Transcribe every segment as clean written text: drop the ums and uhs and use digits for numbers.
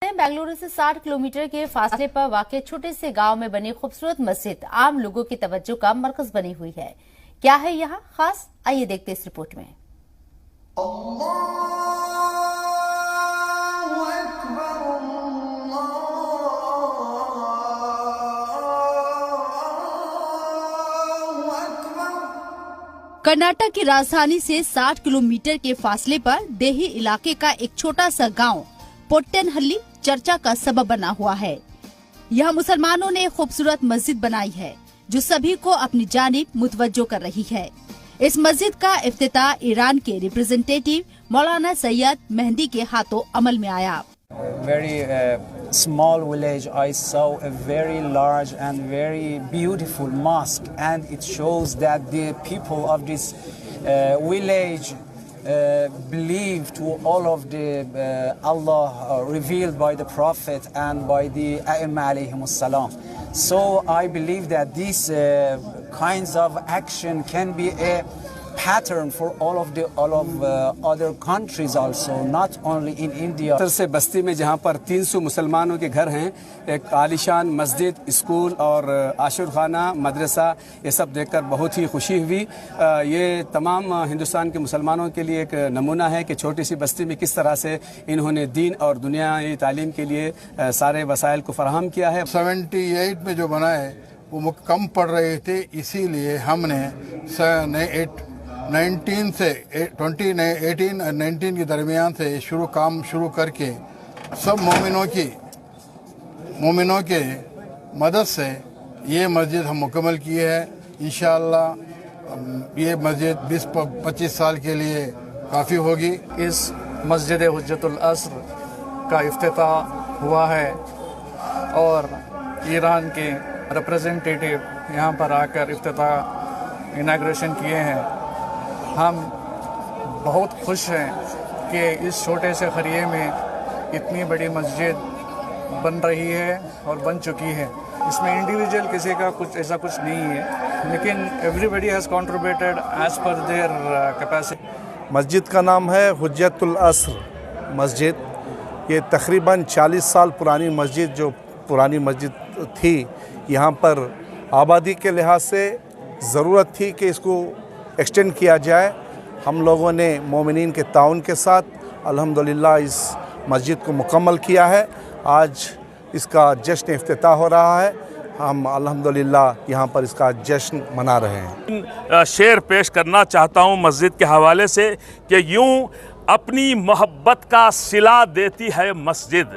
बेंगलुरु से 60 किलोमीटर के फासले पर वाक़ छोटे से गांव में बनी खूबसूरत मस्जिद आम लोगों की तवज्जो का मरकज बनी हुई है। क्या है यहाँ खास, आइए देखते इस रिपोर्ट में। कर्नाटक की राजधानी से 60 किलोमीटर के फासले पर देही इलाके का एक छोटा सा गांव पोट्टेनहल्ली चर्चा का सबब बना हुआ है। यहाँ मुसलमानों ने खूबसूरत मस्जिद बनाई है जो सभी को अपनी जानिब मुतवज्जो कर रही है। इस मस्जिद का इफ्तिताह ईरान के रिप्रेजेंटेटिव मौलाना सैयद मेहंदी के हाथों अमल में आया। Very small village, I saw a very large and very beautiful mosque, and it shows that the people of this village believe to all of the Allah revealed by the Prophet and by the A'imma alayhimus salam. So I believe that these kinds of action can be a pattern for all of other countries also, not only in India. से बस्ती में जहाँ पर 300 मुसलमानों के घर हैं, एक आलिशान मस्जिद, स्कूल और आशुर खाना, मदरसा, ये सब देखकर बहुत ही खुशी हुई। ये तमाम हिंदुस्तान के मुसलमानों के लिए एक नमूना है कि छोटी सी बस्ती में किस तरह से इन्होंने दीन और दुनियाई तालीम के लिए सारे वसाइल को फराहम किया है। 78 में जो बना है वो कम पड़ रहे थे, इसीलिए हमने 19 से 18 और 19 के दरमियान से काम शुरू करके सब मोमिनों के मदद से ये मस्जिद हम मुकम्मल किए है। इंशाअल्लाह ये मस्जिद 20-25 साल के लिए काफ़ी होगी। इस मस्जिद हुज्जतुल अस्र का इफ्तिताह हुआ है और ईरान के रिप्रेजेंटेटिव यहाँ पर आकर इफ्तिताह इनाग्रेशन किए हैं। हम बहुत खुश हैं कि इस छोटे से क़रिए में इतनी बड़ी मस्जिद बन रही है और बन चुकी है। इसमें इंडिविजुअल किसी का ऐसा कुछ नहीं है, लेकिन everybody has contributed as per their capacity. मस्जिद का नाम है हुज्जतुल अस्र मस्जिद। ये तकरीबन 40 साल पुरानी मस्जिद, जो पुरानी मस्जिद थी, यहाँ पर आबादी के लिहाज से ज़रूरत थी कि इसको एक्सटेंड किया जाए। हम लोगों ने मोमिनीन के ताउन के साथ अल्हम्दुलिल्लाह इस मस्जिद को मुकम्मल किया है। आज इसका जश्न इफ्तिताह हो रहा है। हम अल्हम्दुलिल्लाह यहाँ पर इसका जश्न मना रहे हैं। शेर पेश करना चाहता हूँ मस्जिद के हवाले से कि यूँ अपनी मोहब्बत का सिला देती है मस्जिद,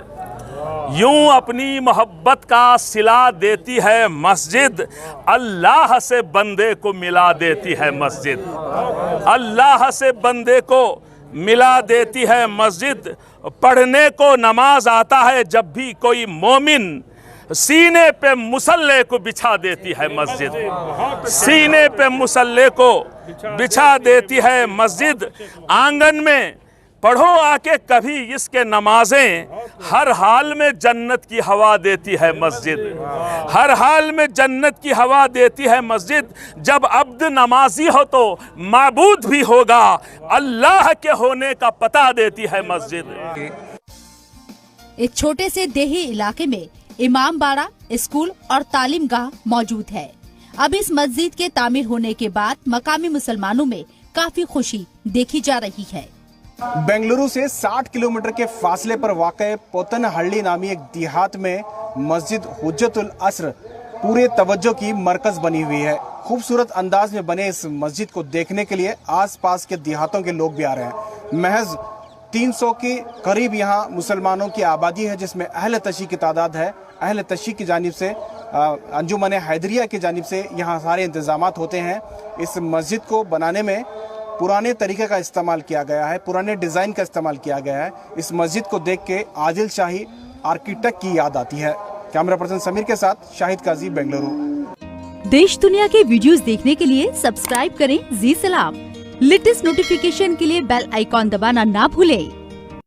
यूं अपनी मोहब्बत का सिला देती है मस्जिद, अल्लाह से बंदे को मिला देती है मस्जिद, अल्लाह से बंदे को मिला देती है मस्जिद। पढ़ने को नमाज आता है जब भी कोई मोमिन, सीने पे मुसल्ले को बिछा देती है मस्जिद, सीने पे मुसल्ले को बिछा देती है मस्जिद। आंगन में पढ़ो आके कभी इसके नमाजें, हर हाल में जन्नत की हवा देती है मस्जिद, हर हाल में जन्नत की हवा देती है मस्जिद। जब अब्द नमाजी हो तो माबूद भी होगा, अल्लाह के होने का पता देती है मस्जिद। इस छोटे से देही इलाके में इमाम बाड़ा, स्कूल और तालीम गाह मौजूद है। अब इस मस्जिद के तामीर होने के बाद मकामी मुसलमानों में काफी खुशी देखी जा रही है। बेंगलुरु से 60 किलोमीटर के फासले पर वाक़े पोतनहल्ली नामी एक देहात में मस्जिद हुज्जतुल अस्र पूरे तवज्जो की मरकज बनी हुई है। खूबसूरत अंदाज में बने इस मस्जिद को देखने के लिए आसपास के देहातों के लोग भी आ रहे हैं। महज 300 के करीब यहाँ मुसलमानों की आबादी है, जिसमें अहल तशी की तादाद है। अहल तशी की जानिब से अंजुमन हैदरिया की जानिब से यहाँ सारे इंतजामात होते हैं। इस मस्जिद को बनाने में पुराने तरीके का इस्तेमाल किया गया है, पुराने डिज़ाइन का इस्तेमाल किया गया है। इस मस्जिद को देख के आदिल शाही आर्किटेक्ट की याद आती है। कैमरा पर्सन समीर के साथ शाहिद काजी, बेंगलुरु। देश दुनिया के वीडियोस देखने के लिए सब्सक्राइब करें जी सलाम। लेटेस्ट नोटिफिकेशन के लिए बेल आइकॉन दबाना ना भूलें।